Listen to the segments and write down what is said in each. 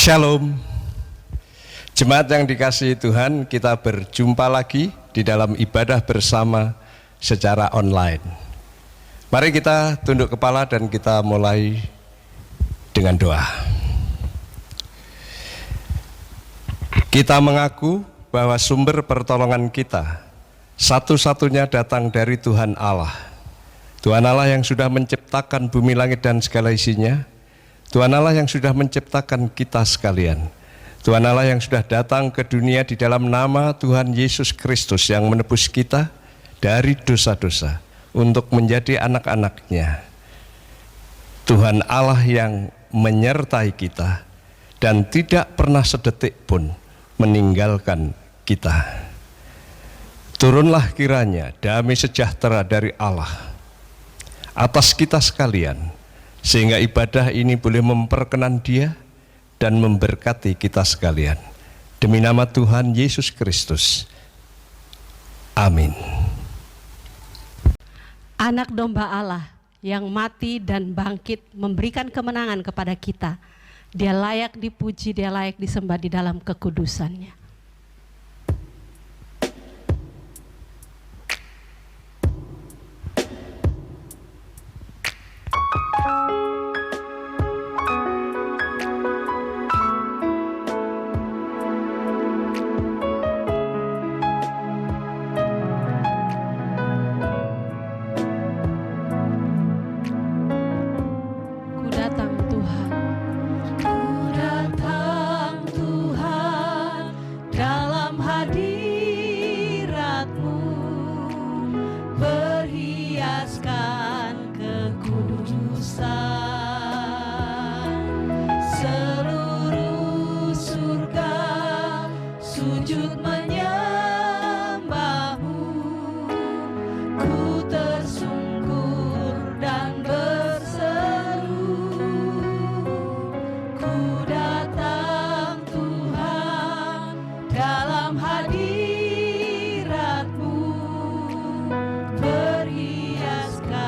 Shalom. Jemaat yang dikasihi Tuhan, kita berjumpa lagi di dalam ibadah bersama secara online. Mari kita tunduk kepala dan kita mulai dengan doa. Kita mengaku bahwa sumber pertolongan kita satu-satunya datang dari Tuhan Allah. Tuhan Allah yang sudah menciptakan bumi, langit, dan segala isinya. Tuhan Allah yang sudah menciptakan kita sekalian. Tuhan Allah yang sudah datang ke dunia di dalam nama Tuhan Yesus Kristus yang menebus kita dari dosa-dosa untuk menjadi anak-anak-Nya. Tuhan Allah yang menyertai kita dan tidak pernah sedetik pun meninggalkan kita. Turunlah kiranya damai sejahtera dari Allah atas kita sekalian, sehingga ibadah ini boleh memperkenan Dia dan memberkati kita sekalian. Demi nama Tuhan Yesus Kristus. Amin. Anak domba Allah yang mati dan bangkit memberikan kemenangan kepada kita. Dia layak dipuji, dia layak disembah di dalam kekudusannya. Hadiratmu berhiaskan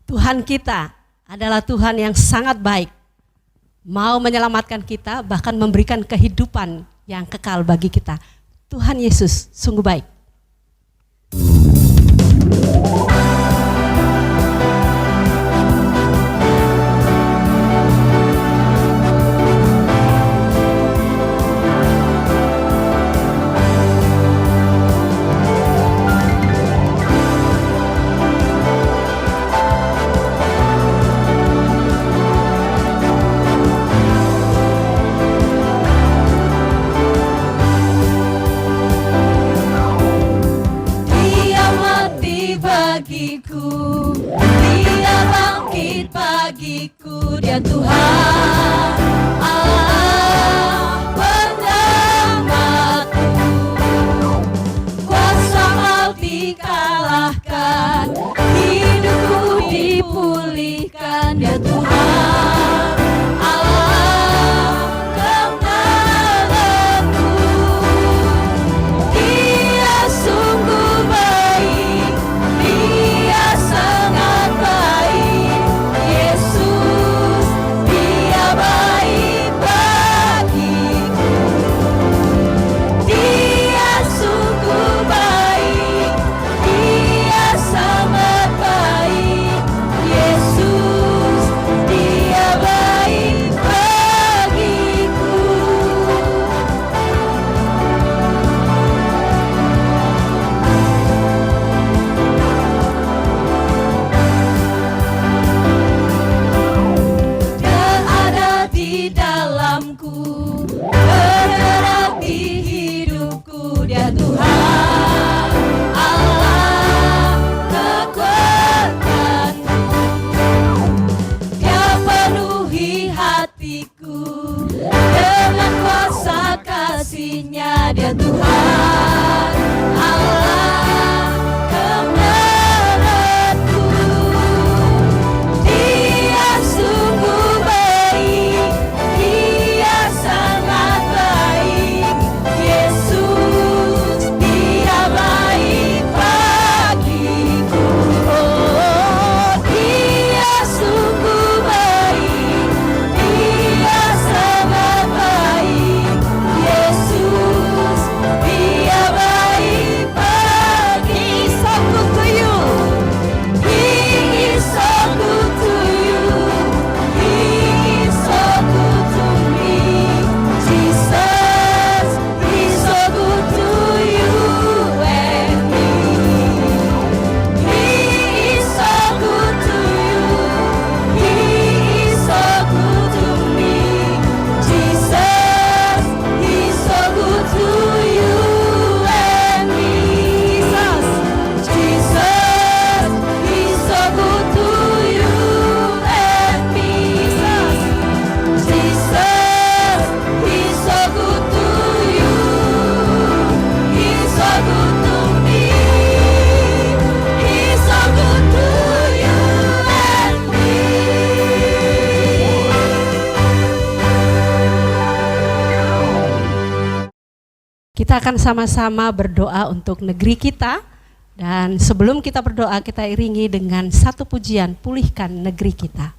Tuhan kita adalah Tuhan yang sangat baik, mau menyelamatkan kita, bahkan memberikan kehidupan yang kekal bagi kita. Tuhan Yesus sungguh baik. Dia bangkit bagiku, Dia Tuhan Allah penyelamatku. Kuasa maut dikalahkan, hidupku dipulihkan, Dia Tuhan Allah kemenanganku. Dia sungguh baik, Dia sangat baik. Yesus, Dia baik bagiku. Dia sungguh baik, Dia sangat baik. Yesus, Dia baik bagiku. Dia ada di dalamku, bergerak di hidupku, Dia Tuhan Allah kekuatanku. Dia penuhi hatiku dengan kuasa kasih-Nya, Dia Tuhan Allah kemenanganku. Dia sungguh baik, Dia sangat baik. Yesus, Dia baik bagiku. Oh, Dia sungguh baik, Dia sangat baik. Yesus, Dia baik bagi. He is so good to you. He is so good to you. He is so good to me. Jesus, He is so good to you and me. He is so good to you. He is so good to me. Jesus, He is so good to you and me. Jesus, He is so good to you and me. Jesus, He is so good to you. He is so good to me. He is so good to you and me. Kita akan sama-sama berdoa untuk negeri kita. Dan sebelum kita berdoa, kita iringi dengan satu pujian, pulihkan negeri kita.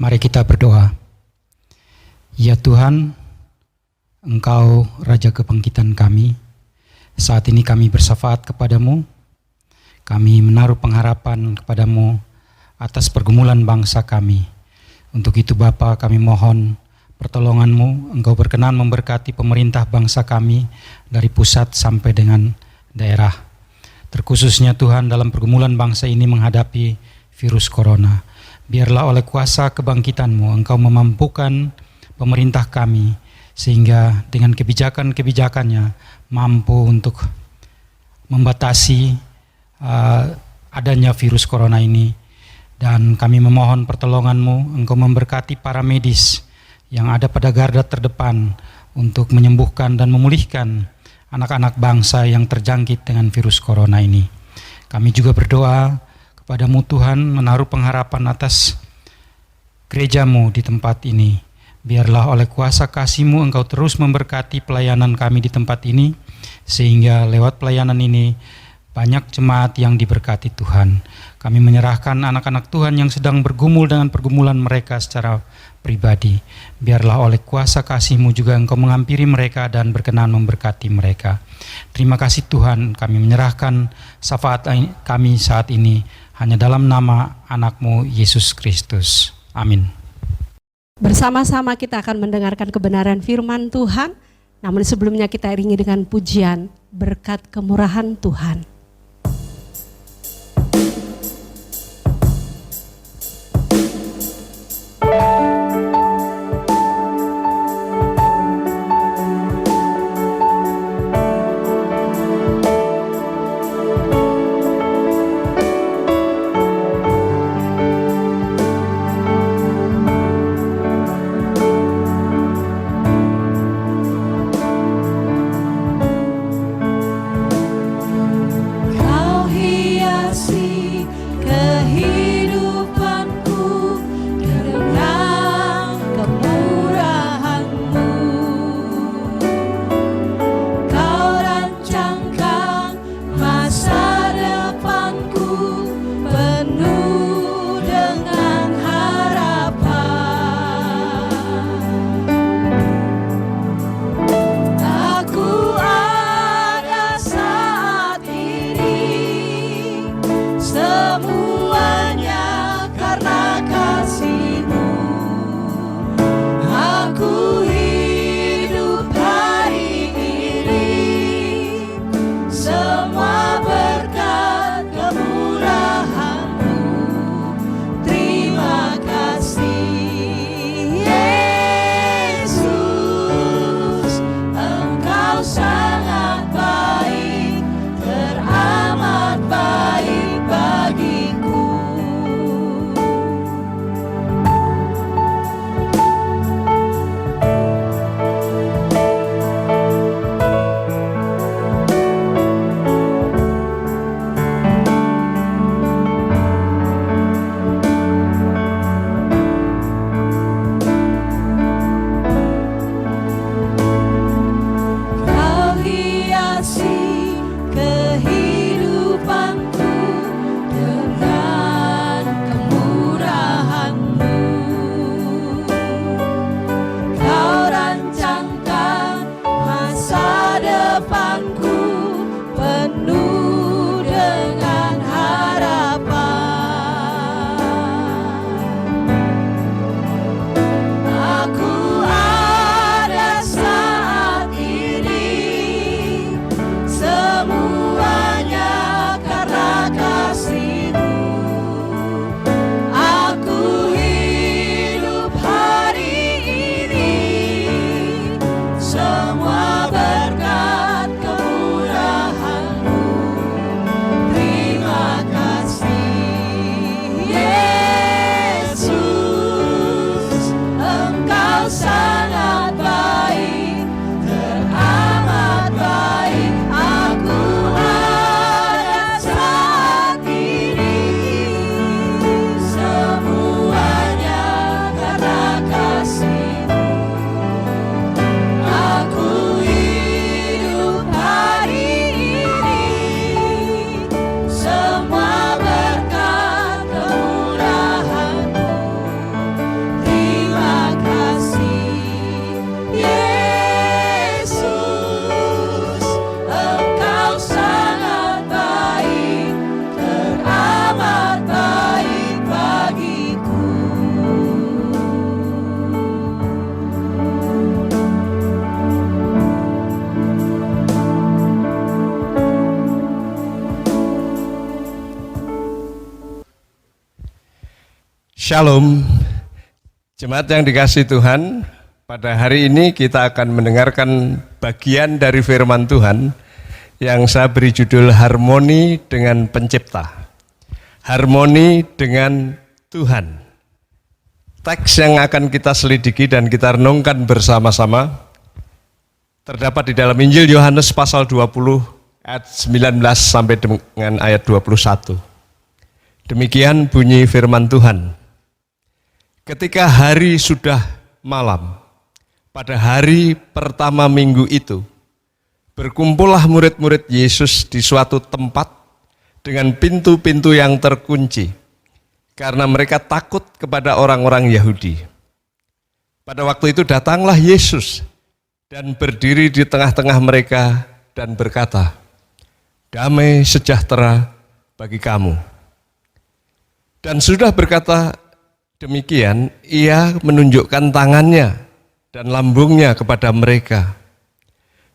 Mari kita berdoa. Ya Tuhan, Engkau Raja Kebangkitan kami. Saat ini kami bersyafaat kepadamu. Kami menaruh pengharapan kepadamu atas pergumulan bangsa kami. Untuk itu Bapa, kami mohon pertolongan-Mu. Engkau berkenan memberkati pemerintah bangsa kami dari pusat sampai dengan daerah. Terkhususnya Tuhan dalam pergumulan bangsa ini menghadapi virus corona. Biarlah oleh kuasa kebangkitan-Mu Engkau memampukan pemerintah kami sehingga dengan kebijakan-kebijakannya mampu untuk membatasi adanya virus corona ini. Dan kami memohon pertolongan-Mu, Engkau memberkati para medis yang ada pada garda terdepan untuk menyembuhkan dan memulihkan anak-anak bangsa yang terjangkit dengan virus corona ini. Kami juga berdoa kepadamu Tuhan, menaruh pengharapan atas gereja-Mu di tempat ini. Biarlah oleh kuasa kasih-Mu Engkau terus memberkati pelayanan kami di tempat ini, sehingga lewat pelayanan ini banyak jemaat yang diberkati Tuhan. Kami menyerahkan anak-anak Tuhan yang sedang bergumul dengan pergumulan mereka secara pribadi. Biarlah oleh kuasa kasih-Mu juga Engkau menghampiri mereka dan berkenan memberkati mereka. Terima kasih Tuhan, kami menyerahkan syafaat kami saat ini hanya dalam nama anak-Mu Yesus Kristus. Amin. Bersama-sama kita akan mendengarkan kebenaran firman Tuhan, namun sebelumnya kita iringi dengan pujian berkat kemurahan Tuhan. Shalom, jemaat yang dikasihi Tuhan. Pada hari ini kita akan mendengarkan bagian dari firman Tuhan yang saya beri judul Harmoni dengan Pencipta. Harmoni dengan Tuhan. Teks yang akan kita selidiki dan kita renungkan bersama-sama terdapat di dalam Injil Yohanes pasal 20 ayat 19 sampai dengan ayat 21. Demikian bunyi firman Tuhan. Ketika hari sudah malam, pada hari pertama minggu itu, berkumpullah murid-murid Yesus di suatu tempat dengan pintu-pintu yang terkunci, karena mereka takut kepada orang-orang Yahudi. Pada waktu itu datanglah Yesus dan berdiri di tengah-tengah mereka dan berkata, "Damai sejahtera bagi kamu." Dan sudah berkata demikian, ia menunjukkan tangannya dan lambungnya kepada mereka.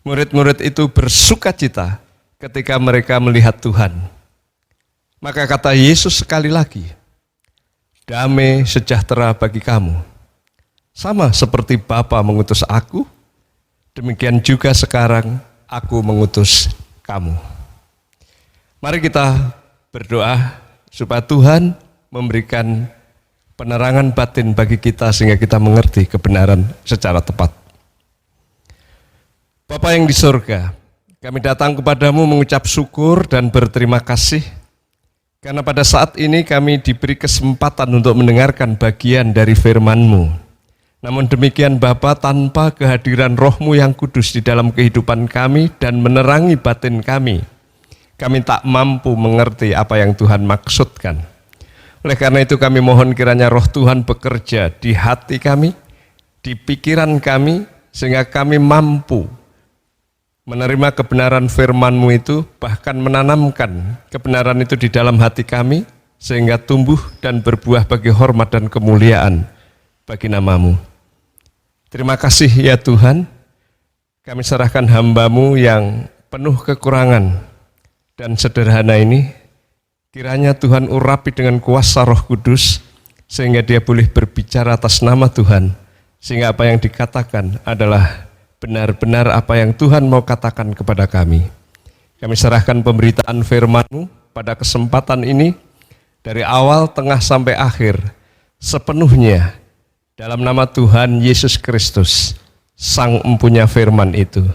Murid-murid itu bersukacita ketika mereka melihat Tuhan. Maka kata Yesus sekali lagi, "Damai sejahtera bagi kamu. Sama seperti Bapa mengutus aku, demikian juga sekarang aku mengutus kamu." Mari kita berdoa supaya Tuhan memberikan penerangan batin bagi kita sehingga kita mengerti kebenaran secara tepat. Bapa yang di surga, kami datang kepadamu mengucap syukur dan berterima kasih karena pada saat ini kami diberi kesempatan untuk mendengarkan bagian dari firman-Mu. Namun demikian Bapa, tanpa kehadiran Roh-Mu yang kudus di dalam kehidupan kami dan menerangi batin kami tak mampu mengerti apa yang Tuhan maksudkan. Oleh karena itu kami mohon kiranya Roh Tuhan bekerja di hati kami, di pikiran kami, sehingga kami mampu menerima kebenaran firman-Mu itu, bahkan menanamkan kebenaran itu di dalam hati kami, sehingga tumbuh dan berbuah bagi hormat dan kemuliaan bagi nama-Mu. Terima kasih ya Tuhan, kami serahkan hamba-Mu yang penuh kekurangan dan sederhana ini, kiranya Tuhan urapi dengan kuasa Roh Kudus, sehingga dia boleh berbicara atas nama Tuhan, sehingga apa yang dikatakan adalah benar-benar apa yang Tuhan mau katakan kepada kami. Kami serahkan pemberitaan firman-Mu pada kesempatan ini, dari awal, tengah, sampai akhir, sepenuhnya dalam nama Tuhan Yesus Kristus, Sang Empunya firman itu.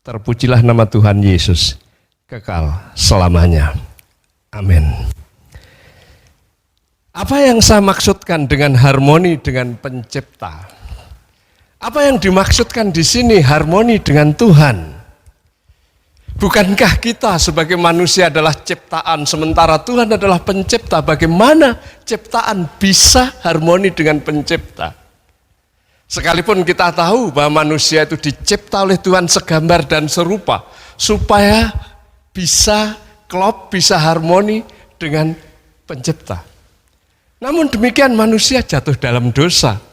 Terpujilah nama Tuhan Yesus, kekal selamanya. Amin. Apa yang saya maksudkan dengan harmoni dengan Pencipta? Apa yang dimaksudkan di sini harmoni dengan Tuhan? Bukankah kita sebagai manusia adalah ciptaan sementara Tuhan adalah pencipta? Bagaimana ciptaan bisa harmoni dengan Pencipta? Sekalipun kita tahu bahwa manusia itu dicipta oleh Tuhan segambar dan serupa supaya bisa klop, bisa harmoni dengan Pencipta. Namun demikian manusia jatuh dalam dosa.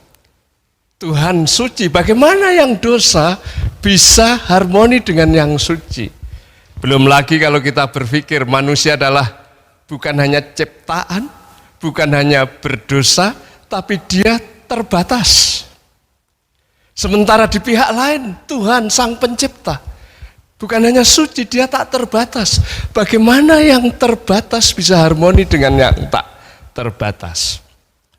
Tuhan suci, bagaimana yang dosa bisa harmoni dengan yang suci? Belum lagi kalau kita berpikir manusia adalah bukan hanya ciptaan, bukan hanya berdosa, tapi dia terbatas. Sementara di pihak lain Tuhan Sang Pencipta bukan hanya suci, dia tak terbatas. Bagaimana yang terbatas bisa harmoni dengan yang tak terbatas?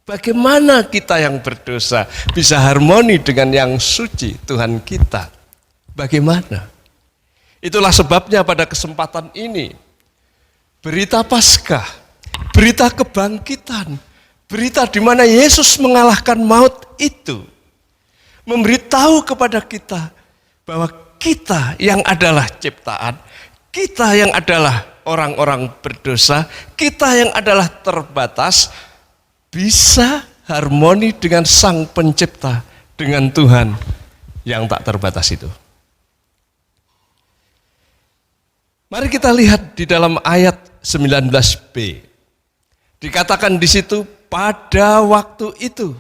Bagaimana kita yang berdosa bisa harmoni dengan yang suci, Tuhan kita? Bagaimana? Itulah sebabnya pada kesempatan ini, berita Paskah, berita kebangkitan, berita di mana Yesus mengalahkan maut itu, memberitahu kepada kita bahwa kita yang adalah ciptaan, kita yang adalah orang-orang berdosa, kita yang adalah terbatas, bisa harmoni dengan Sang Pencipta, dengan Tuhan yang tak terbatas itu. Mari kita lihat di dalam ayat 19b. Dikatakan di situ, pada waktu itu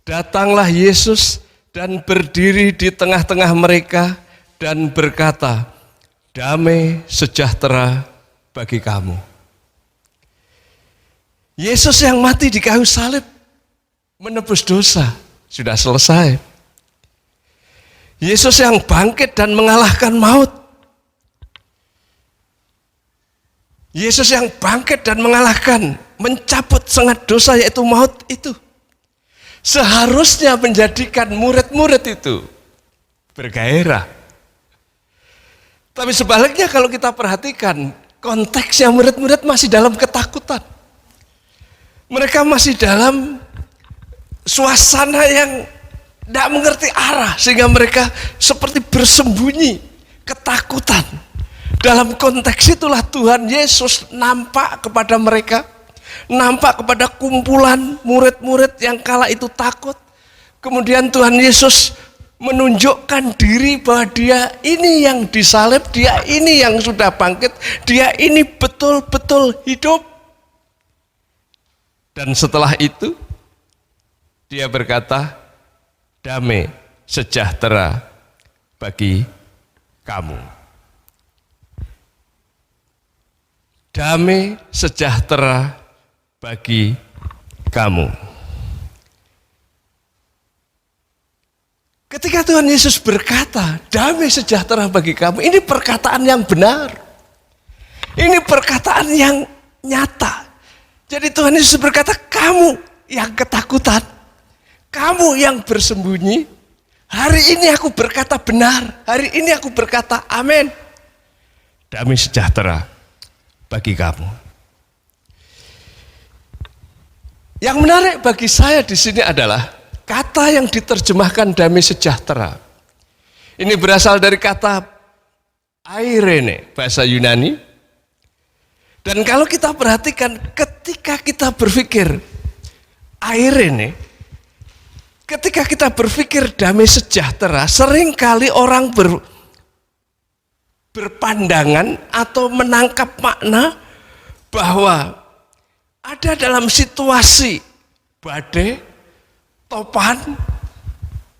datanglah Yesus dan berdiri di tengah-tengah mereka dan berkata, "Damai sejahtera bagi kamu." Yesus yang mati di kayu salib menebus dosa, sudah selesai. Yesus yang bangkit dan mengalahkan maut. Yesus yang bangkit dan mengalahkan, mencabut sengat dosa yaitu maut itu. Seharusnya menjadikan murid-murid itu bergairah. Tapi sebaliknya kalau kita perhatikan, konteksnya murid-murid masih dalam ketakutan. Mereka masih dalam suasana yang tidak mengerti arah, sehingga mereka seperti bersembunyi, ketakutan. Dalam konteks itulah Tuhan Yesus nampak kepada mereka, nampak kepada kumpulan murid-murid yang kala itu takut. Kemudian Tuhan Yesus menunjukkan diri bahwa dia ini yang disalib, dia ini yang sudah bangkit, dia ini betul-betul hidup. Dan setelah itu dia berkata, damai sejahtera bagi kamu. Damai sejahtera bagi kamu. Ketika Tuhan Yesus berkata, damai sejahtera bagi kamu, ini perkataan yang benar. Ini perkataan yang nyata. Jadi Tuhan Yesus berkata, kamu yang ketakutan, kamu yang bersembunyi, hari ini aku berkata benar, hari ini aku berkata amin. Damai sejahtera bagi kamu. Yang menarik bagi saya di sini adalah kata yang diterjemahkan damai sejahtera. Ini berasal dari kata Eirene, bahasa Yunani. Dan kalau kita perhatikan, ketika kita berpikir Eirene, ketika kita berpikir damai sejahtera, seringkali orang berpandangan atau menangkap makna bahwa ada dalam situasi badai, topan,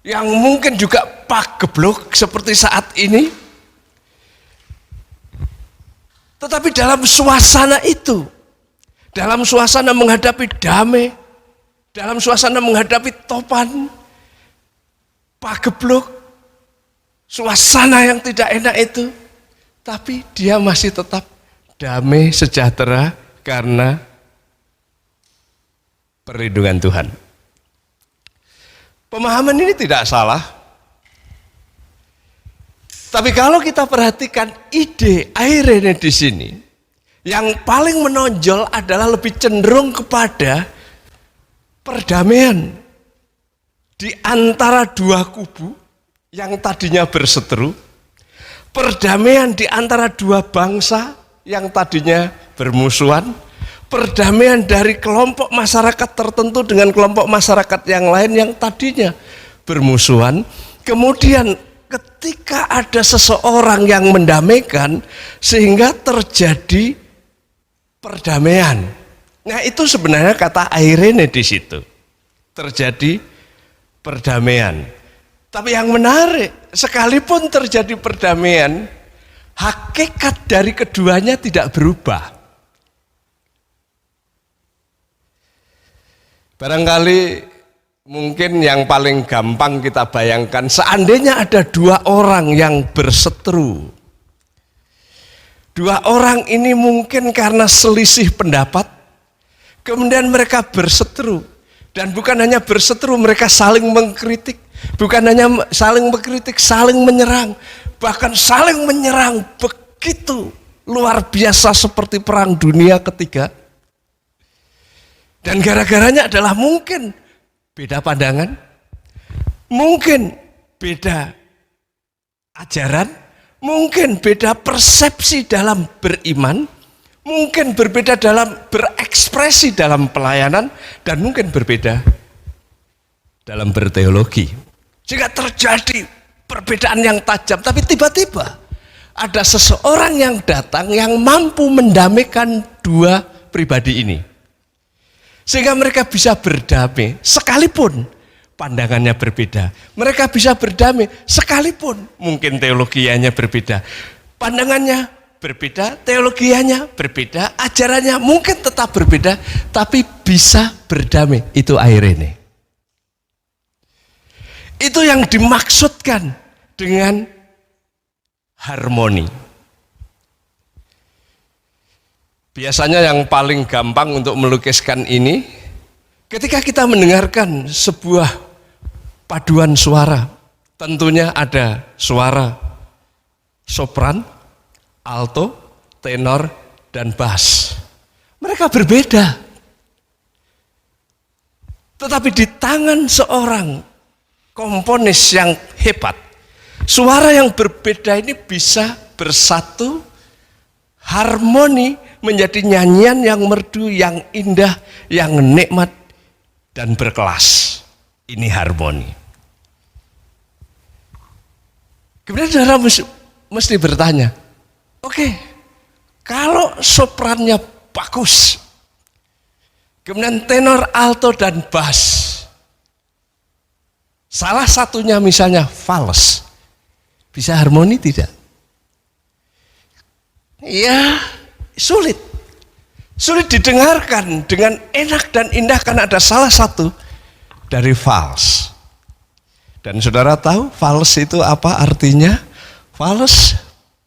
yang mungkin juga pagebluk seperti saat ini. Tetapi dalam suasana itu, dalam suasana menghadapi damai, dalam suasana menghadapi topan, pagebluk, suasana yang tidak enak itu, tapi dia masih tetap damai sejahtera karena perlindungan Tuhan. Pemahaman ini tidak salah. Tapi kalau kita perhatikan ide Eirene di sini, yang paling menonjol adalah lebih cenderung kepada perdamaian di antara dua kubu yang tadinya berseteru, perdamaian di antara dua bangsa yang tadinya bermusuhan, perdamaian dari kelompok masyarakat tertentu dengan kelompok masyarakat yang lain yang tadinya bermusuhan. Kemudian ketika ada seseorang yang mendamaikan sehingga terjadi perdamaian. Nah, itu sebenarnya kata Eirene di situ. Terjadi perdamaian. Tapi yang menarik, sekalipun terjadi perdamaian, hakikat dari keduanya tidak berubah. Barangkali mungkin yang paling gampang kita bayangkan, seandainya ada dua orang yang berseteru. Dua orang ini mungkin karena selisih pendapat, kemudian mereka berseteru. Dan bukan hanya berseteru, mereka saling mengkritik. Bukan hanya saling mengkritik, saling menyerang. Bahkan saling menyerang begitu luar biasa seperti Perang Dunia Ketiga. Dan gara-garanya adalah mungkin beda pandangan, mungkin beda ajaran, mungkin beda persepsi dalam beriman, mungkin berbeda dalam berekspresi dalam pelayanan, dan mungkin berbeda dalam berteologi. Jika terjadi perbedaan yang tajam, tapi tiba-tiba ada seseorang yang datang yang mampu mendamaikan dua pribadi ini. Sehingga mereka bisa berdamai sekalipun pandangannya berbeda. Mereka bisa berdamai sekalipun mungkin teologianya berbeda. Pandangannya berbeda, teologianya berbeda, ajarannya mungkin tetap berbeda, tapi bisa berdamai. Itu Eirene. Itu yang dimaksudkan dengan harmoni. Biasanya yang paling gampang untuk melukiskan ini, ketika kita mendengarkan sebuah paduan suara, tentunya ada suara sopran, alto, tenor, dan bass. Mereka berbeda. Tetapi di tangan seorang komponis yang hebat, suara yang berbeda ini bisa bersatu, harmoni menjadi nyanyian yang merdu, yang indah, yang nikmat, dan berkelas. Ini harmoni. Kemudian saudara mesti bertanya, oke, kalau soprannya bagus, kemudian tenor, alto, dan bass, salah satunya misalnya fals, bisa harmoni tidak? Ya, sulit didengarkan dengan enak dan indah karena ada salah satu dari fals. Dan saudara tahu fals itu apa artinya? Fals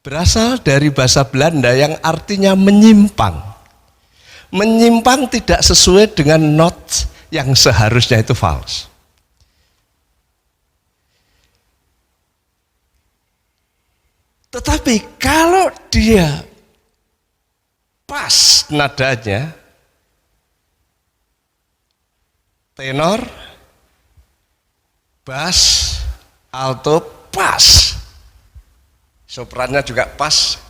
berasal dari bahasa Belanda yang artinya menyimpang. Menyimpang tidak sesuai dengan note yang seharusnya itu fals. Tetapi kalau dia pas nadanya, tenor, bass, alto pas, soprannya juga pas,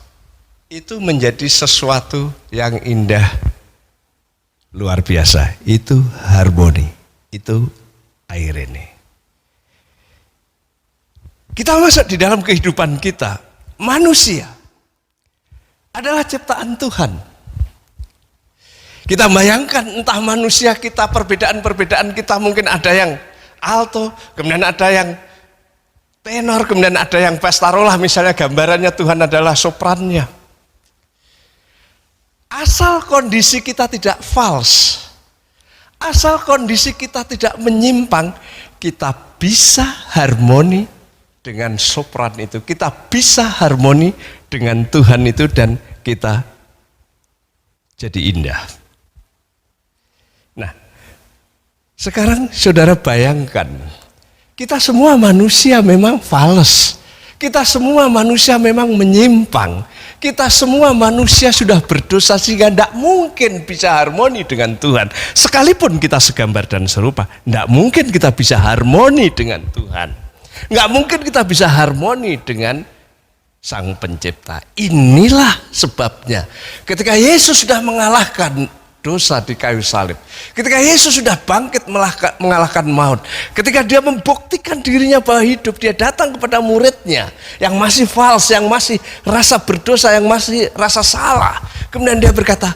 itu menjadi sesuatu yang indah, luar biasa. Itu harmoni, itu irene. Kita masuk di dalam kehidupan kita. Manusia adalah ciptaan Tuhan. Kita bayangkan entah manusia kita, perbedaan-perbedaan kita, mungkin ada yang alto, kemudian ada yang tenor, kemudian ada yang bass. Taruhlah misalnya gambarannya Tuhan adalah soprannya. Asal kondisi kita tidak fals, asal kondisi kita tidak menyimpang, kita bisa harmoni dengan sopran itu, kita bisa harmoni dengan Tuhan itu, dan kita jadi indah. Nah, sekarang saudara bayangkan, kita semua manusia memang fals, kita semua manusia memang menyimpang, kita semua manusia sudah berdosa sehingga tidak mungkin bisa harmoni dengan Tuhan. Sekalipun kita segambar dan serupa, tidak mungkin kita bisa harmoni dengan Tuhan. Nggak mungkin kita bisa harmoni dengan Sang Pencipta. Inilah sebabnya ketika Yesus sudah mengalahkan dosa di kayu salib, ketika Yesus sudah bangkit mengalahkan maut, ketika dia membuktikan dirinya bahwa hidup, dia datang kepada muridnya yang masih fals, yang masih rasa berdosa, yang masih rasa salah. Kemudian dia berkata,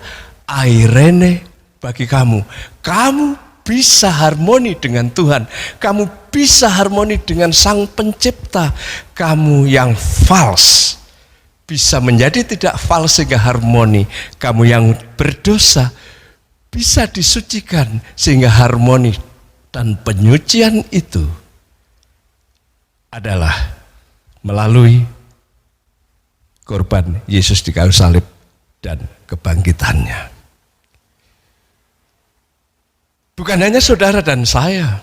irene bagi kamu, kamu bisa harmoni dengan Tuhan, kamu bisa harmoni dengan Sang Pencipta. Kamu yang fals bisa menjadi tidak fals sehingga harmoni. Kamu yang berdosa bisa disucikan sehingga harmoni. Dan penyucian itu adalah melalui korban Yesus di kayu salib dan kebangkitannya. Bukan hanya saudara dan saya,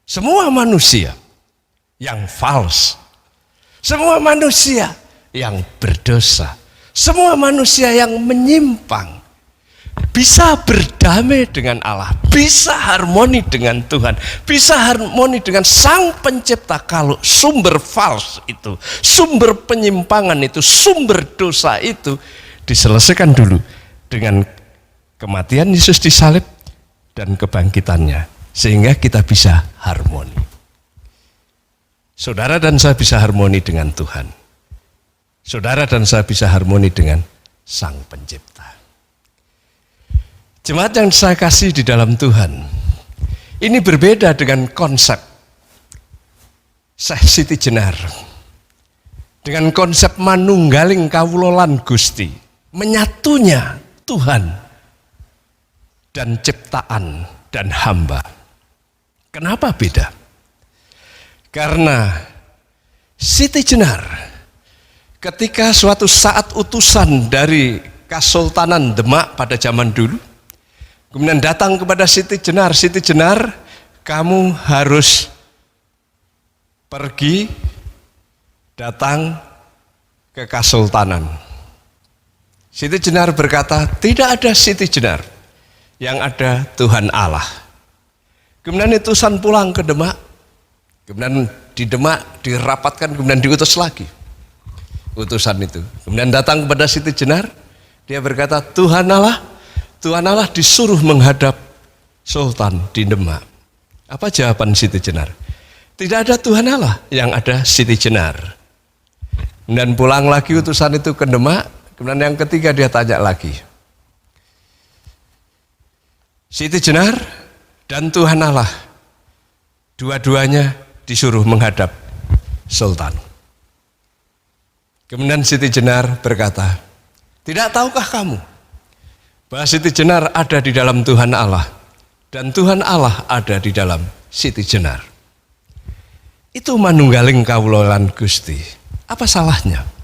semua manusia yang fals, semua manusia yang berdosa, semua manusia yang menyimpang, bisa berdamai dengan Allah, bisa harmoni dengan Tuhan, bisa harmoni dengan Sang Pencipta kalau sumber fals itu, sumber penyimpangan itu, sumber dosa itu diselesaikan dulu dengan kematian Yesus di salib dan kebangkitannya, sehingga kita bisa harmoni. Saudara dan saya bisa harmoni dengan Tuhan. Saudara dan saya bisa harmoni dengan Sang Pencipta. Jemaat yang saya kasih di dalam Tuhan, ini berbeda dengan konsep Syekh Siti Jenar, dengan konsep manunggaling kawulolan Gusti, menyatunya Tuhan dan ciptaan dan hamba. Kenapa beda? Karena Siti Jenar ketika suatu saat utusan dari Kesultanan Demak pada zaman dulu kemudian datang kepada Siti Jenar, kamu harus pergi datang ke Kesultanan. Siti Jenar berkata, tidak ada Siti Jenar, yang ada Tuhan Allah. Kemudian utusan pulang ke Demak, kemudian di Demak dirapatkan, kemudian diutus lagi utusan itu. Kemudian datang kepada Siti Jenar, dia berkata, Tuhan Allah disuruh menghadap Sultan di Demak. Apa jawaban Siti Jenar? Tidak ada Tuhan Allah, yang ada Siti Jenar. Kemudian pulang lagi utusan itu ke Demak. Kemudian yang ketiga dia tanya lagi, Siti Jenar dan Tuhan Allah, dua-duanya disuruh menghadap Sultan. Kemudian Siti Jenar berkata, tidak tahukah kamu bahwa Siti Jenar ada di dalam Tuhan Allah dan Tuhan Allah ada di dalam Siti Jenar? Itu manunggaling kawula lan Gusti. Apa salahnya?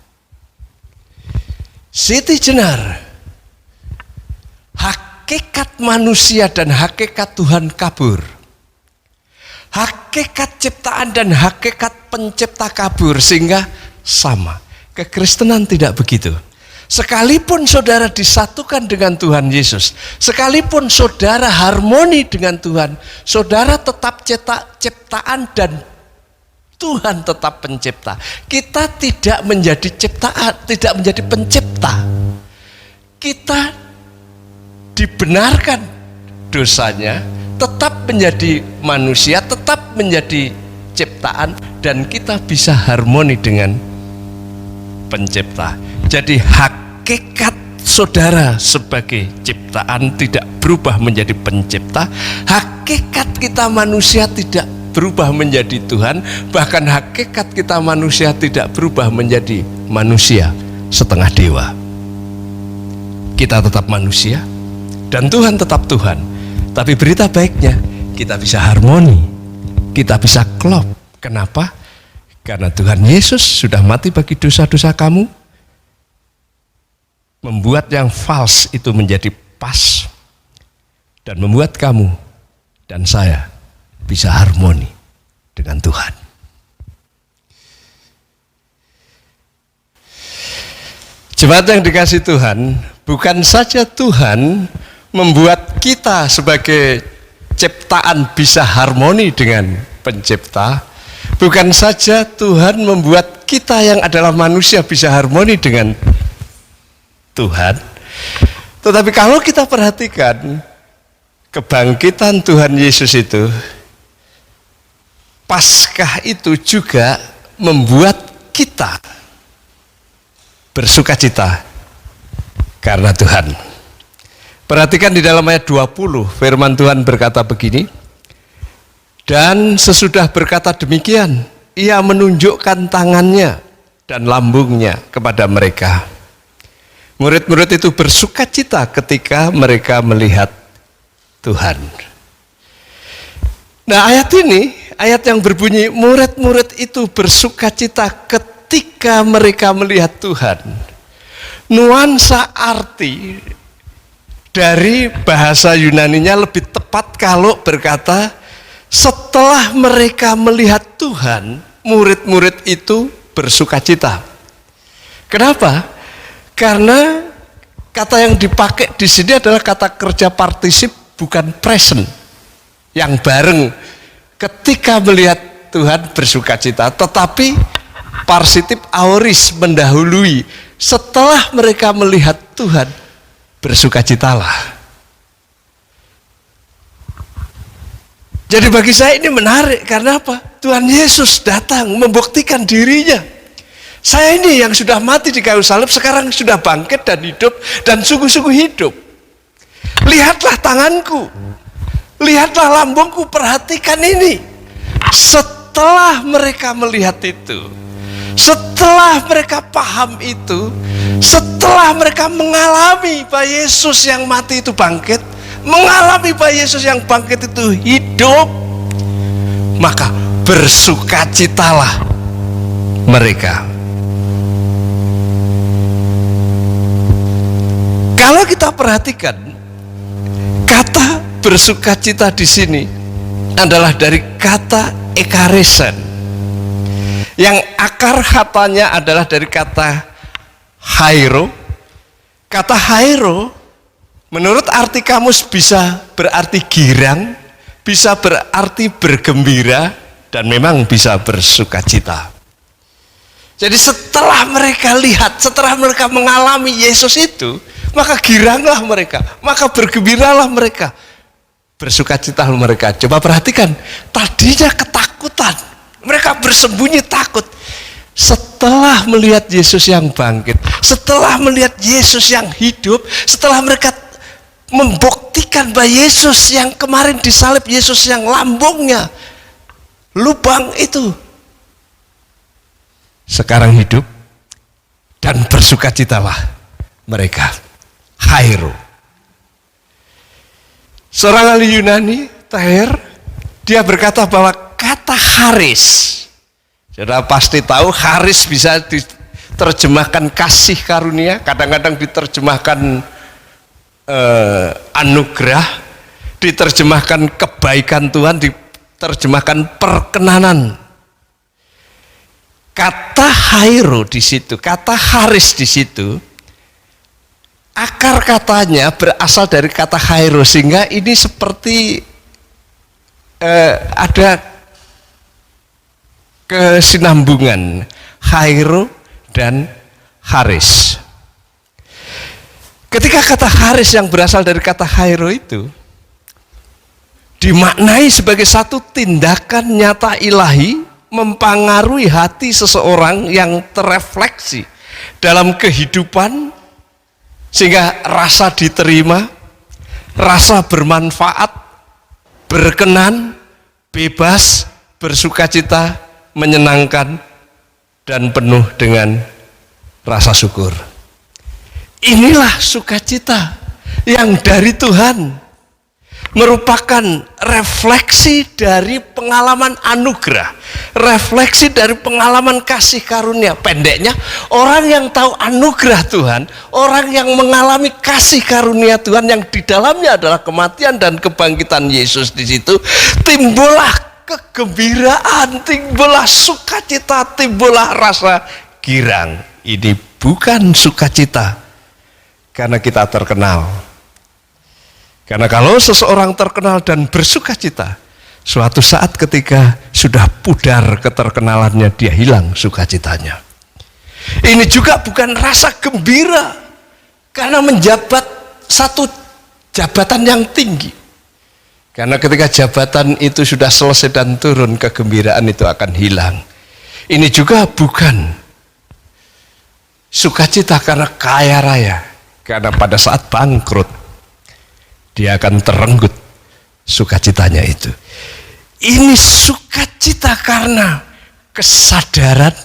Siti Jenar, hakikat manusia dan hakikat Tuhan kabur. Hakikat ciptaan dan hakikat pencipta kabur, sehingga sama. Kekristenan tidak begitu. Sekalipun saudara disatukan dengan Tuhan Yesus, sekalipun saudara harmoni dengan Tuhan, saudara tetap ciptaan dan Tuhan tetap pencipta. Kita tidak menjadi ciptaan, tidak menjadi pencipta. Kita dibenarkan dosanya, tetap menjadi manusia, tetap menjadi ciptaan, dan kita bisa harmoni dengan pencipta. Jadi hakikat saudara sebagai ciptaan tidak berubah menjadi pencipta. Hakikat kita manusia tidak berubah menjadi Tuhan, bahkan hakikat kita manusia tidak berubah menjadi manusia setengah dewa. Kita tetap manusia dan Tuhan tetap Tuhan. Tapi berita baiknya, kita bisa harmoni, kita bisa klop. Kenapa? Karena Tuhan Yesus sudah mati bagi dosa-dosa kamu, membuat yang false itu menjadi pas, dan membuat kamu dan saya bisa harmoni dengan Tuhan. Jemaat yang dikasihi Tuhan, bukan saja Tuhan membuat kita sebagai ciptaan bisa harmoni dengan pencipta, bukan saja Tuhan membuat kita yang adalah manusia bisa harmoni dengan Tuhan, tetapi kalau kita perhatikan kebangkitan Tuhan Yesus itu, Paskah itu juga membuat kita bersukacita karena Tuhan. Perhatikan di dalam ayat 20, firman Tuhan berkata begini, dan sesudah berkata demikian, ia menunjukkan tangannya dan lambungnya kepada mereka. Murid-murid itu bersukacita ketika mereka melihat Tuhan. Nah, ayat ini, ayat yang berbunyi murid-murid itu bersukacita ketika mereka melihat Tuhan. Nuansa arti dari bahasa Yunaninya lebih tepat kalau berkata setelah mereka melihat Tuhan, murid-murid itu bersukacita. Kenapa? Karena kata yang dipakai di sini adalah kata kerja partisip, bukan present, yang bareng ketika melihat Tuhan bersukacita, tetapi partisiip aoris mendahului. Setelah mereka melihat Tuhan, bersukacitalah. Jadi bagi saya ini menarik, karena apa? Tuhan Yesus datang membuktikan dirinya. Saya ini yang sudah mati di kayu salib sekarang sudah bangkit dan hidup, dan sungguh-sungguh hidup. Lihatlah tanganku, lihatlah lambungku, perhatikan ini. Setelah mereka melihat itu, setelah mereka paham itu, setelah mereka mengalami bahwa Yesus yang mati itu bangkit, mengalami bahwa Yesus yang bangkit itu hidup, maka bersukacitalah mereka. Kalau kita perhatikan, kata bersukacita di sini adalah dari kata ekaresen, yang akar katanya adalah dari kata hairo. Kata hairo menurut arti kamus bisa berarti girang, bisa berarti bergembira, dan memang bisa bersukacita. Jadi setelah mereka lihat, setelah mereka mengalami Yesus itu, maka giranglah mereka, maka bergembiralah mereka, bersukacitalah mereka. Coba perhatikan, tadinya ketakutan, mereka bersembunyi takut. Setelah melihat Yesus yang bangkit, setelah melihat Yesus yang hidup, setelah mereka membuktikan bahwa Yesus yang kemarin disalib, Yesus yang lambungnya lubang itu sekarang hidup, dan bersukacitalah mereka. Hairo. Seorang ahli Yunani, Taher, dia berkata bahwa kata haris, saudara pasti tahu haris bisa diterjemahkan kasih karunia, kadang-kadang diterjemahkan anugerah, diterjemahkan kebaikan Tuhan, diterjemahkan perkenanan. Kata hairo di situ, kata haris di situ, akar katanya berasal dari kata hairo, sehingga ini seperti ada kesinambungan hairo dan haris. Ketika kata haris yang berasal dari kata hairo itu dimaknai sebagai satu tindakan nyata ilahi mempengaruhi hati seseorang yang terrefleksi dalam kehidupan, sehingga rasa diterima, rasa bermanfaat, berkenan, bebas, bersukacita, menyenangkan, dan penuh dengan rasa syukur. Inilah sukacita yang dari Tuhan, merupakan refleksi dari pengalaman anugerah, refleksi dari pengalaman kasih karunia. Pendeknya, orang yang tahu anugerah Tuhan, orang yang mengalami kasih karunia Tuhan yang di dalamnya adalah kematian dan kebangkitan Yesus di situ, timbullah kegembiraan, timbullah sukacita, timbullah rasa girang. Ini bukan sukacita karena kita terkenal. Karena kalau seseorang terkenal dan bersukacita, suatu saat ketika sudah pudar keterkenalannya, dia hilang sukacitanya. Ini juga bukan rasa gembira karena menjabat satu jabatan yang tinggi. Karena ketika jabatan itu sudah selesai dan turun, kegembiraan itu akan hilang. Ini juga bukan sukacita karena kaya raya, karena pada saat bangkrut dia akan terenggut sukacitanya itu. Ini sukacita karena kesadaran,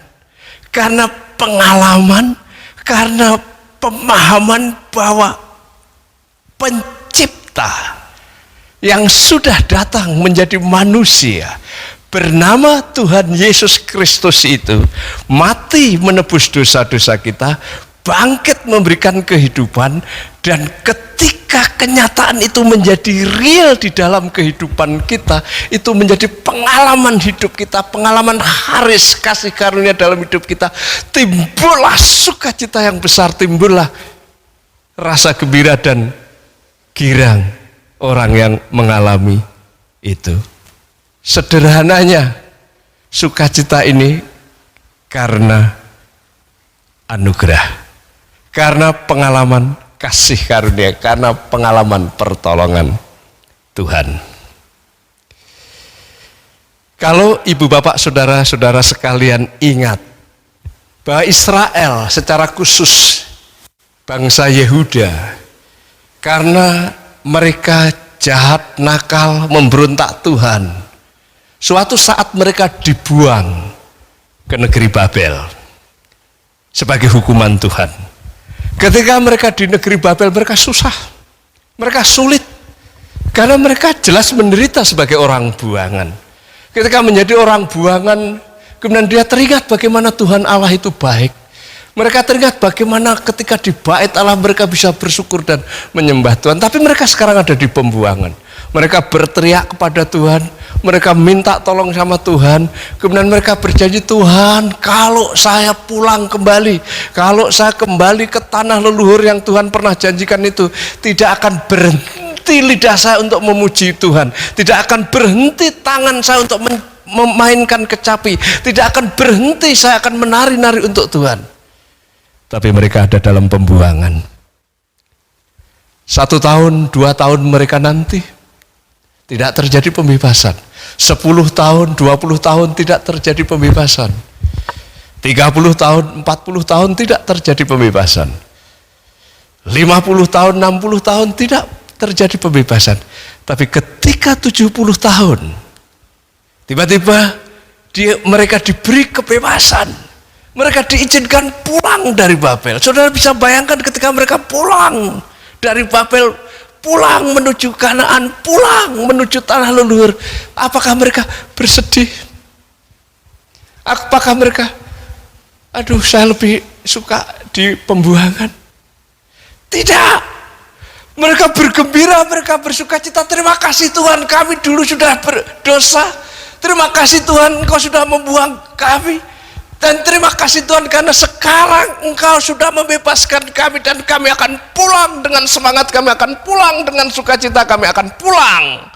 karena pengalaman, karena pemahaman bahwa pencipta yang sudah datang menjadi manusia bernama Tuhan Yesus Kristus itu mati menebus dosa-dosa kita, bangkit memberikan kehidupan, dan ketika kenyataan itu menjadi real di dalam kehidupan kita, itu menjadi pengalaman hidup kita, pengalaman haris kasih karunia dalam hidup kita, timbullah sukacita yang besar, timbullah rasa gembira dan girang orang yang mengalami itu. Sederhananya, sukacita ini karena anugerah, karena pengalaman kasih karunia, karena pengalaman pertolongan Tuhan. Kalau ibu bapak saudara-saudara sekalian ingat bahwa Israel secara khusus bangsa Yehuda, karena mereka jahat, nakal, memberontak Tuhan, suatu saat mereka dibuang ke negeri Babel sebagai hukuman Tuhan. Ketika mereka di negeri Babel, mereka susah, mereka sulit, karena mereka jelas menderita sebagai orang buangan. Ketika menjadi orang buangan, kemudian dia teringat bagaimana Tuhan Allah itu baik. Mereka teringat bagaimana ketika di bait Allah mereka bisa bersyukur dan menyembah Tuhan. Tapi mereka sekarang ada di pembuangan. Mereka berteriak kepada Tuhan, mereka minta tolong sama Tuhan. Kemudian mereka berjanji, Tuhan, kalau saya pulang kembali, kalau saya kembali ke tanah leluhur yang Tuhan pernah janjikan itu, tidak akan berhenti lidah saya untuk memuji Tuhan, tidak akan berhenti tangan saya untuk memainkan kecapi, tidak akan berhenti saya akan menari-nari untuk Tuhan. Tapi mereka ada dalam pembuangan. 1 tahun, 2 tahun mereka nanti tidak terjadi pembebasan. 10 tahun, 20 tahun tidak terjadi pembebasan. 30 tahun, 40 tahun tidak terjadi pembebasan. 50 tahun, 60 tahun tidak terjadi pembebasan. Tapi ketika 70 tahun, tiba-tiba mereka diberi kebebasan. Mereka diizinkan pulang dari Babel. Saudara bisa bayangkan ketika mereka pulang dari Babel, pulang menuju Kanaan, pulang menuju tanah leluhur. Apakah mereka bersedih? Apakah mereka, aduh saya lebih suka di pembuangan? Tidak. Mereka bergembira, mereka bersuka cita. Terima kasih Tuhan, kami dulu sudah berdosa. Terima kasih Tuhan, Engkau sudah membuang kami. Dan terima kasih Tuhan karena sekarang Engkau sudah membebaskan kami dan kami akan pulang dengan semangat, kami akan pulang dengan sukacita, kami akan pulang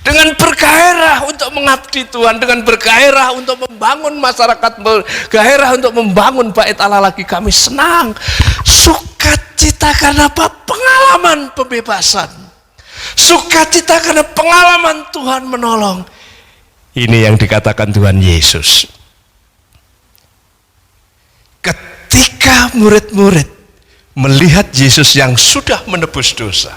dengan bergairah untuk mengabdi Tuhan, dengan bergairah untuk membangun masyarakat, bergairah untuk membangun bait Allah lagi. Kami senang, sukacita karena apa? Pengalaman pembebasan, sukacita karena pengalaman Tuhan menolong. Ini yang dikatakan Tuhan Yesus. Ketika murid-murid melihat Yesus yang sudah menebus dosa,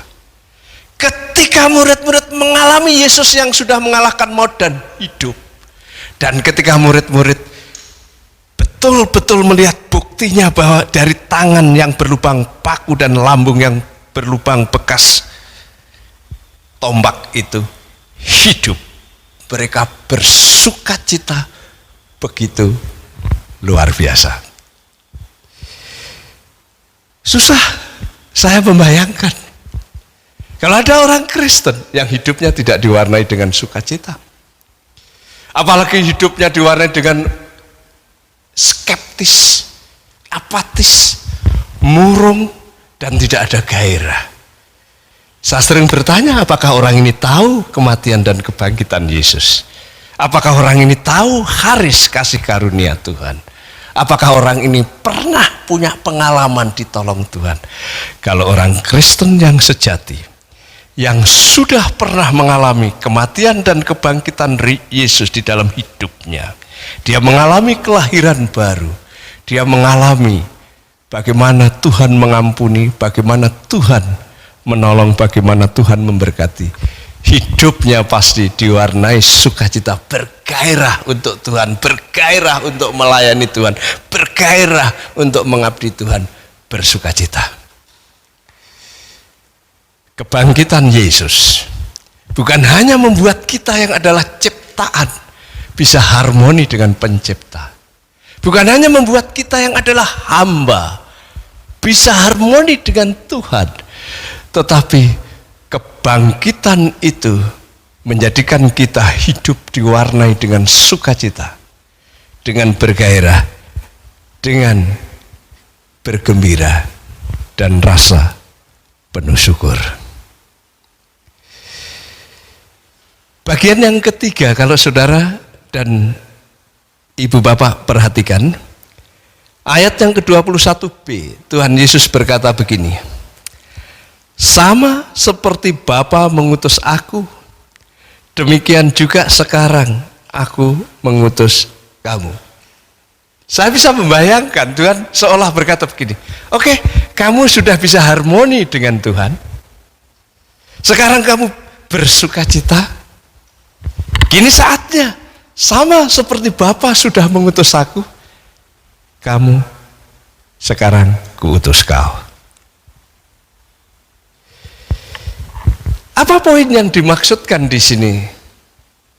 ketika murid-murid mengalami Yesus yang sudah mengalahkan maut dan hidup, dan ketika murid-murid betul-betul melihat buktinya bahwa dari tangan yang berlubang paku dan lambung yang berlubang bekas tombak itu hidup, mereka bersukacita begitu luar biasa. Susah saya membayangkan kalau ada orang Kristen yang hidupnya tidak diwarnai dengan sukacita, apalagi hidupnya diwarnai dengan skeptis, apatis, murung, dan tidak ada gairah. Saya sering bertanya, apakah orang ini tahu kematian dan kebangkitan Yesus? Apakah orang ini tahu haris kasih karunia Tuhan? Apakah orang ini pernah punya pengalaman ditolong Tuhan? Kalau orang Kristen yang sejati, yang sudah pernah mengalami kematian dan kebangkitan Yesus di dalam hidupnya, dia mengalami kelahiran baru, dia mengalami bagaimana Tuhan mengampuni, bagaimana Tuhan menolong, bagaimana Tuhan memberkati. Hidupnya pasti diwarnai sukacita, bergairah untuk Tuhan, bergairah untuk melayani Tuhan, bergairah untuk mengabdi Tuhan, bersukacita. Kebangkitan Yesus bukan hanya membuat kita yang adalah ciptaan bisa harmoni dengan pencipta, bukan hanya membuat kita yang adalah hamba bisa harmoni dengan Tuhan, tetapi kebangkitan itu menjadikan kita hidup diwarnai dengan sukacita, dengan bergairah, dengan bergembira, dan rasa penuh syukur. Bagian yang ketiga, kalau saudara dan ibu bapak perhatikan, ayat yang ke-21b, Tuhan Yesus berkata begini, sama seperti Bapa mengutus aku, demikian juga sekarang aku mengutus kamu. Saya bisa membayangkan Tuhan seolah berkata begini, oke, kamu sudah bisa harmoni dengan Tuhan, sekarang kamu bersukacita, kini saatnya sama seperti Bapa sudah mengutus aku, kamu sekarang kuutus kau. Apa poin yang dimaksudkan di sini?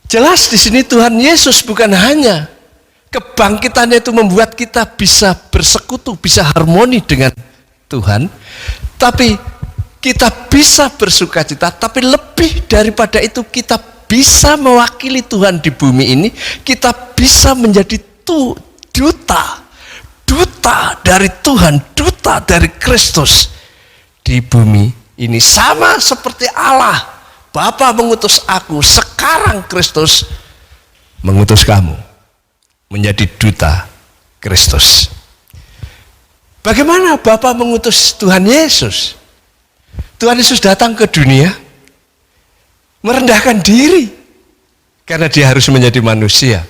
Jelas di sini Tuhan Yesus bukan hanya kebangkitannya itu membuat kita bisa bersekutu, bisa harmoni dengan Tuhan, tapi kita bisa bersukacita, tapi lebih daripada itu kita bisa mewakili Tuhan di bumi ini, kita bisa menjadi duta dari Tuhan, duta dari Kristus di bumi ini. Sama seperti Allah, Bapa mengutus aku, sekarang Kristus mengutus kamu menjadi duta Kristus. Bagaimana Bapa mengutus Tuhan Yesus? Tuhan Yesus datang ke dunia merendahkan diri karena dia harus menjadi manusia.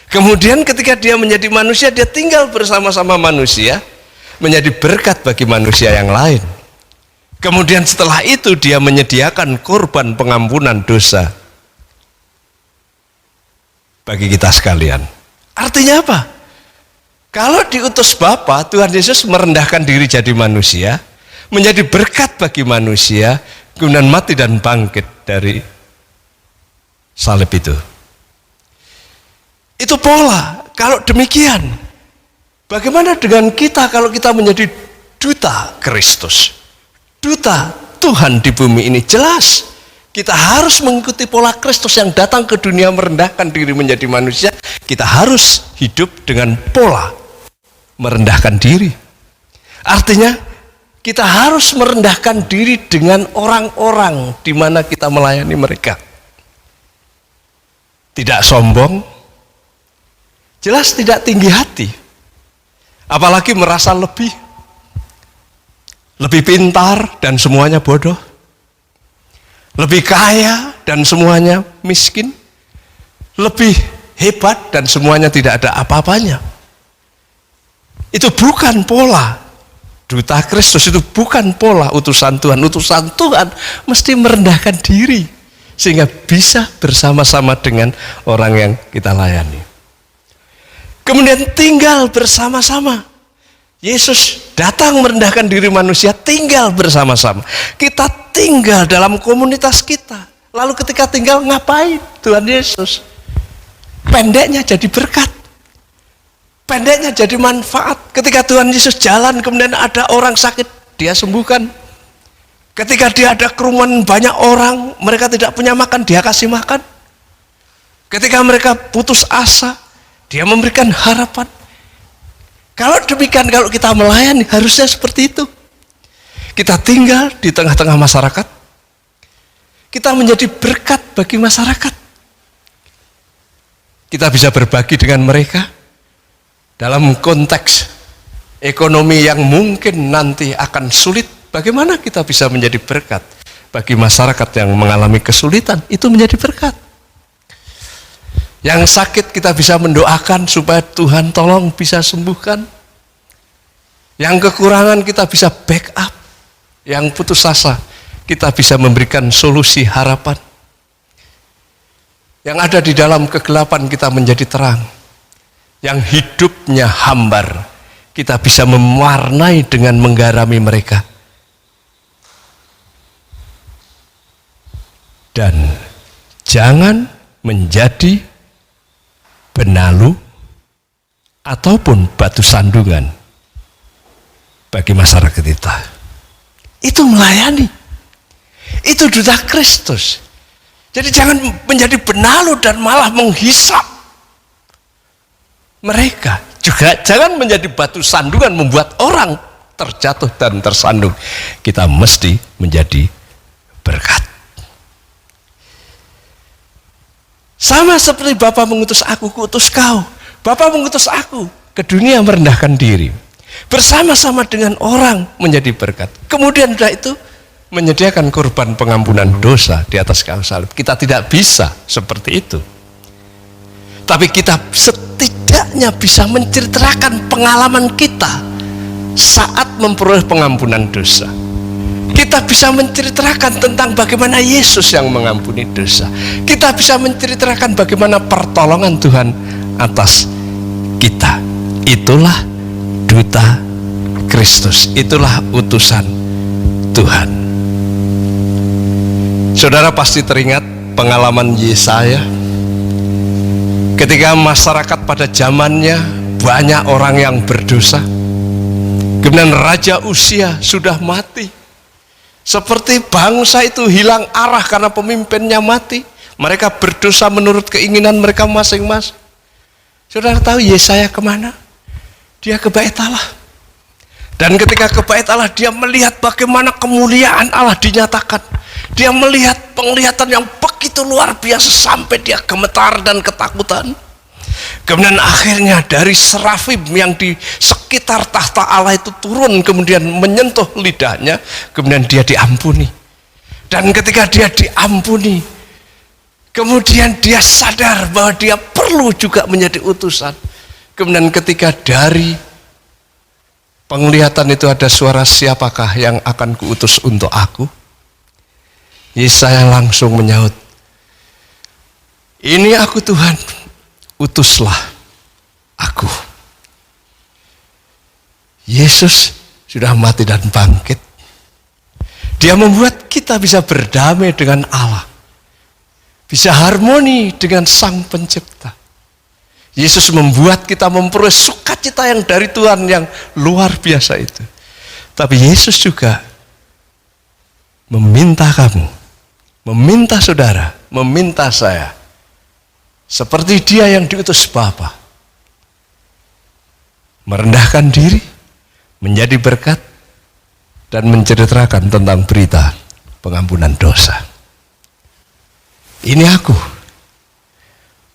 Kemudian ketika dia menjadi manusia, dia tinggal bersama-sama manusia, menjadi berkat bagi manusia yang lain. Kemudian setelah itu dia menyediakan korban pengampunan dosa bagi kita sekalian. Artinya apa? Kalau diutus Bapa, Tuhan Yesus merendahkan diri jadi manusia, menjadi berkat bagi manusia, kemudian mati dan bangkit dari salib itu. Itu pola. Kalau demikian, bagaimana dengan kita kalau kita menjadi duta Kristus? Duta Tuhan di bumi ini. Jelas kita harus mengikuti pola Kristus yang datang ke dunia merendahkan diri menjadi manusia. Kita harus hidup dengan pola merendahkan diri. Artinya kita harus merendahkan diri dengan orang-orang di mana kita melayani mereka. Tidak sombong, jelas tidak tinggi hati, apalagi merasa lebih pintar dan semuanya bodoh, lebih kaya dan semuanya miskin, lebih hebat dan semuanya tidak ada apa-apanya. Itu bukan pola duta Kristus, itu bukan pola utusan Tuhan. Utusan Tuhan mesti merendahkan diri sehingga bisa bersama-sama dengan orang yang kita layani. Kemudian tinggal bersama-sama. Yesus datang merendahkan diri manusia, tinggal bersama-sama. Kita tinggal dalam komunitas kita. Lalu ketika tinggal ngapain Tuhan Yesus? Pendeknya jadi berkat. Pendeknya jadi manfaat. Ketika Tuhan Yesus jalan, kemudian ada orang sakit, dia sembuhkan. Ketika dia ada kerumunan banyak orang, mereka tidak punya makan, dia kasih makan. Ketika mereka putus asa, dia memberikan harapan. Kalau demikian, kalau kita melayani, harusnya seperti itu. Kita tinggal di tengah-tengah masyarakat, kita menjadi berkat bagi masyarakat. Kita bisa berbagi dengan mereka dalam konteks ekonomi yang mungkin nanti akan sulit. Bagaimana kita bisa menjadi berkat bagi masyarakat yang mengalami kesulitan? Itu menjadi berkat. Yang sakit kita bisa mendoakan supaya Tuhan tolong bisa sembuhkan. Yang kekurangan kita bisa backup. Yang putus asa kita bisa memberikan solusi harapan. Yang ada di dalam kegelapan kita menjadi terang. Yang hidupnya hambar kita bisa mewarnai dengan menggarami mereka. Dan jangan menjadi benalu ataupun batu sandungan bagi masyarakat kita. Itu melayani. Itu duta Kristus. Jadi jangan menjadi benalu dan malah menghisap mereka. Juga jangan menjadi batu sandungan membuat orang terjatuh dan tersandung. Kita mesti menjadi berkat. Sama seperti Bapa mengutus aku, kuutus kau. Bapa mengutus aku ke dunia merendahkan diri. Bersama-sama dengan orang menjadi berkat. Kemudian sudah itu menyediakan korban pengampunan dosa di atas kayu salib. Kita tidak bisa seperti itu. Tapi kita setidaknya bisa menceritakan pengalaman kita saat memperoleh pengampunan dosa. Kita bisa menceritakan tentang bagaimana Yesus yang mengampuni dosa. Kita bisa menceritakan bagaimana pertolongan Tuhan atas kita. Itulah duta Kristus. Itulah utusan Tuhan. Saudara pasti teringat pengalaman Yesaya ketika masyarakat pada zamannya banyak orang yang berdosa. Kemudian Raja Uzia sudah mati. Seperti bangsa itu hilang arah karena pemimpinnya mati. Mereka berdosa menurut keinginan mereka masing-masing. Saudara tahu Yesaya kemana? Dia ke Bait Allah. Dan ketika ke Bait Allah, dia melihat bagaimana kemuliaan Allah dinyatakan. Dia melihat penglihatan yang begitu luar biasa sampai dia gemetar dan ketakutan. Kemudian akhirnya dari serafim yang di sekitar tahta Allah itu turun, kemudian menyentuh lidahnya, kemudian dia diampuni. Dan ketika dia diampuni, kemudian dia sadar bahwa dia perlu juga menjadi utusan. Kemudian ketika dari penglihatan itu ada suara, siapakah yang akan kuutus untuk aku? Yesaya langsung menyaut, ini aku Tuhan, utuslah aku. Yesus sudah mati dan bangkit. Dia membuat kita bisa berdamai dengan Allah, bisa harmoni dengan Sang Pencipta. Yesus membuat kita memperoleh sukacita yang dari Tuhan yang luar biasa itu. Tapi Yesus juga meminta kamu, meminta saudara, meminta saya, seperti dia yang diutus Bapa, merendahkan diri, menjadi berkat, dan menceritakan tentang berita pengampunan dosa. Ini aku,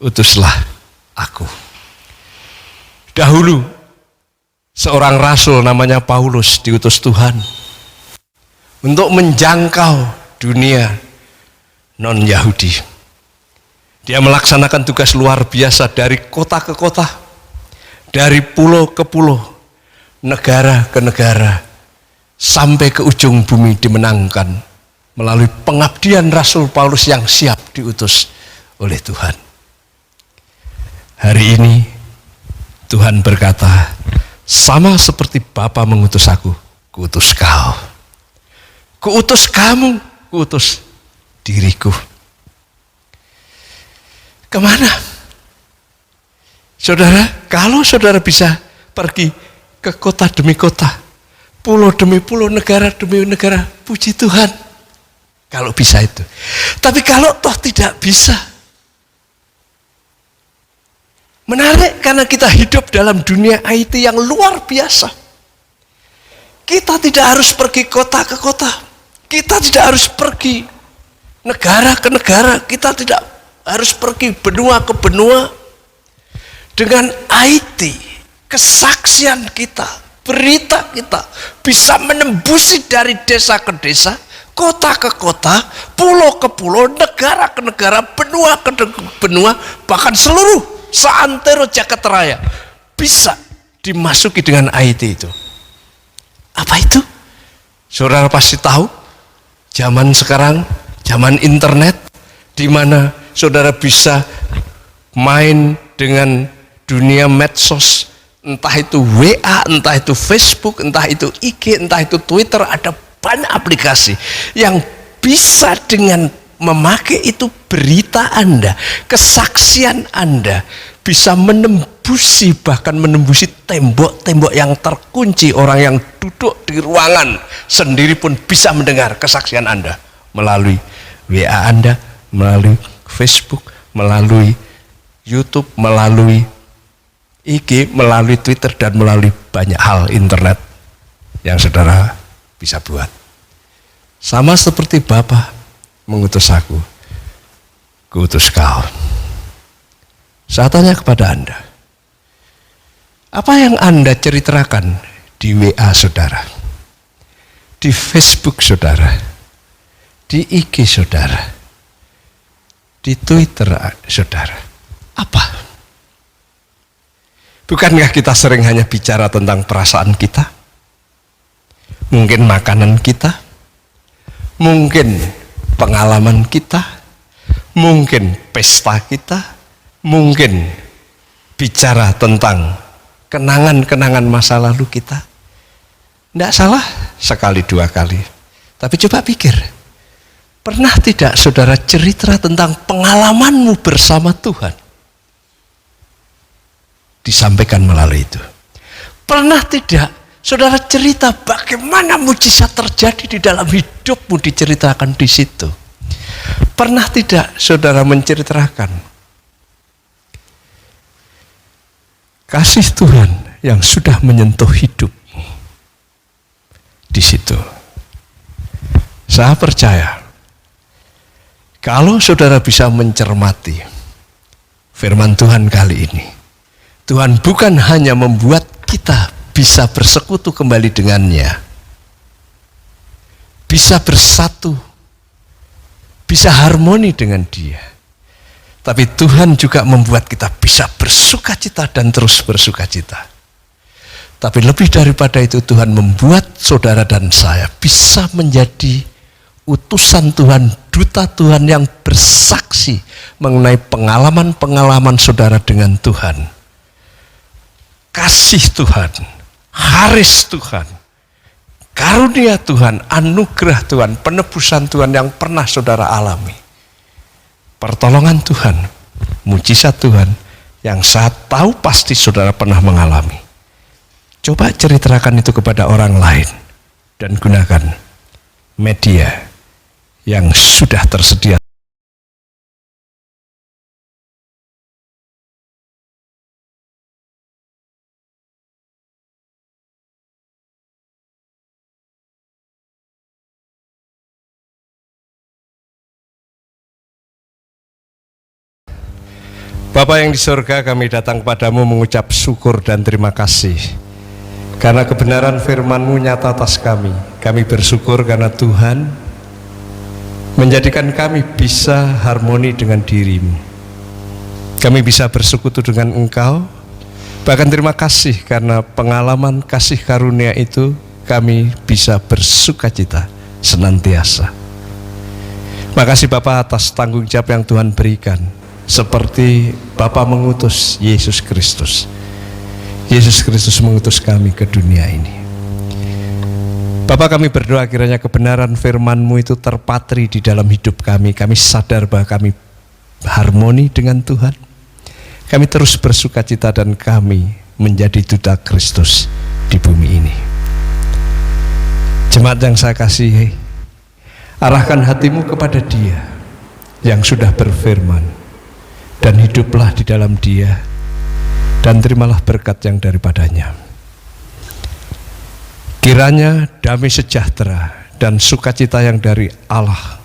utuslah aku. Dahulu seorang rasul namanya Paulus diutus Tuhan untuk menjangkau dunia non-Yahudi. Dia melaksanakan tugas luar biasa dari kota ke kota, dari pulau ke pulau, negara ke negara, sampai ke ujung bumi dimenangkan melalui pengabdian Rasul Paulus yang siap diutus oleh Tuhan. Hari ini Tuhan berkata, sama seperti Bapa mengutus aku, kuutus kau. Kuutus kamu, kuutus diriku. Kemana? Saudara, kalau saudara bisa pergi ke kota demi kota, pulau demi pulau, negara demi negara, puji Tuhan. Kalau bisa itu. Tapi kalau toh tidak bisa, menarik karena kita hidup dalam dunia IT yang luar biasa. Kita tidak harus pergi kota ke kota. Kita tidak harus pergi negara ke negara. Kita tidak harus pergi benua ke benua. Dengan IT, kesaksian kita, berita kita bisa menembusi dari desa ke desa, kota ke kota, pulau ke pulau, negara ke negara, benua ke benua, bahkan seluruh seantero jagat raya bisa dimasuki dengan IT itu. Apa itu? Saudara pasti tahu, zaman sekarang, zaman internet, di mana saudara bisa main dengan dunia medsos, entah itu WA, entah itu Facebook, entah itu IG, entah itu Twitter, ada banyak aplikasi yang bisa dengan memakai itu berita Anda, kesaksian Anda bisa menembusi, bahkan menembusi tembok-tembok yang terkunci. Orang yang duduk di ruangan sendiri pun bisa mendengar kesaksian Anda melalui WA Anda, melalui Facebook, melalui YouTube, melalui IG, melalui Twitter, dan melalui banyak hal internet yang saudara bisa buat. Sama seperti Bapa mengutus aku, kuutus kau. Saya tanya kepada Anda, apa yang Anda ceritakan di WA saudara, di Facebook saudara, di IG saudara, di Twitter saudara? Apa? Bukankah kita sering hanya bicara tentang perasaan kita? Mungkin makanan kita, mungkin pengalaman kita, mungkin pesta kita, mungkin bicara tentang kenangan-kenangan masa lalu kita. Tidak salah sekali dua kali. Tapi coba pikir, Pernah tidak saudara cerita tentang pengalamanmu bersama Tuhan? Disampaikan melalui itu. Pernah tidak saudara cerita bagaimana mujizat terjadi di dalam hidupmu, diceritakan di situ? Pernah tidak saudara menceritakan kasih Tuhan yang sudah menyentuh hidupmu di situ? Saya percaya kalau saudara bisa mencermati firman Tuhan kali ini, Tuhan bukan hanya membuat kita bisa bersekutu kembali dengannya, bisa bersatu, bisa harmoni dengan Dia, tapi Tuhan juga membuat kita bisa bersukacita dan terus bersukacita. Tapi lebih daripada itu, Tuhan membuat saudara dan saya bisa menjadi utusan Tuhan, duta Tuhan yang bersaksi mengenai pengalaman-pengalaman saudara dengan Tuhan. Kasih Tuhan, haris Tuhan, karunia Tuhan, anugerah Tuhan, penebusan Tuhan yang pernah saudara alami. Pertolongan Tuhan, mujizat Tuhan yang saya tahu pasti saudara pernah mengalami. Coba ceritakan itu kepada orang lain dan gunakan media yang sudah tersedia. Bapa yang di surga, kami datang kepadamu mengucap syukur dan terima kasih karena kebenaran firman-Mu nyata atas kami. Kami bersyukur karena Tuhan menjadikan kami bisa harmoni dengan diri-Mu. Kami bisa bersekutu dengan Engkau. Bahkan terima kasih karena pengalaman kasih karunia itu kami bisa bersukacita senantiasa. Makasih Bapa atas tanggung jawab yang Tuhan berikan. Seperti Bapa mengutus Yesus Kristus. Yesus Kristus mengutus kami ke dunia ini. Bapa, kami berdoa kiranya kebenaran firman-Mu itu terpatri di dalam hidup kami. Kami sadar bahwa kami harmoni dengan Tuhan. Kami terus bersukacita dan kami menjadi duta Kristus di bumi ini. Jemaat yang saya kasihi, arahkan hatimu kepada Dia yang sudah berfirman, dan hiduplah di dalam Dia, dan terimalah berkat yang daripadanya. Kiranya damai sejahtera dan sukacita yang dari Allah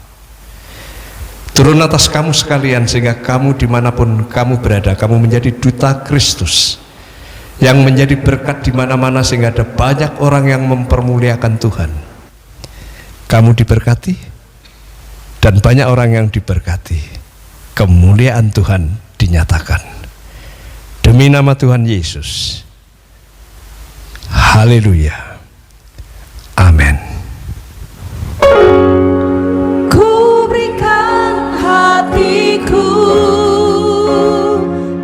turun atas kamu sekalian, sehingga kamu dimanapun kamu berada, kamu menjadi duta Kristus yang menjadi berkat di mana-mana, sehingga ada banyak orang yang mempermuliakan Tuhan. Kamu diberkati dan banyak orang yang diberkati. Kemuliaan Tuhan dinyatakan demi nama Tuhan Yesus. Haleluya. Amin. Ku berikan hatiku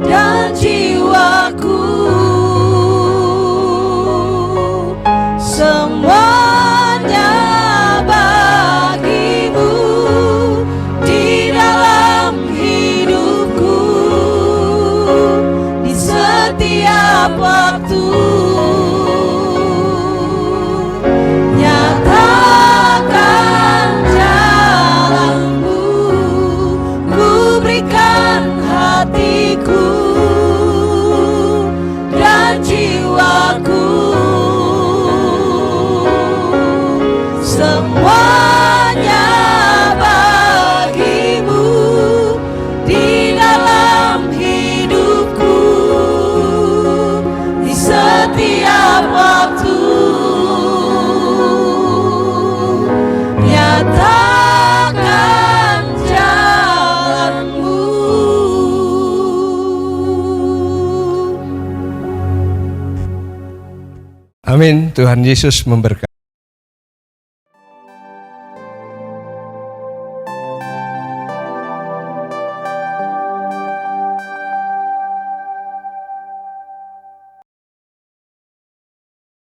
dan jiwaku, semuanya bagimu di dalam hidupku, di setiap waktu. Semuanya bagimu di dalam hidupku, di setiap waktu. Nyatakan jalanmu. Amin. Tuhan Yesus memberkati.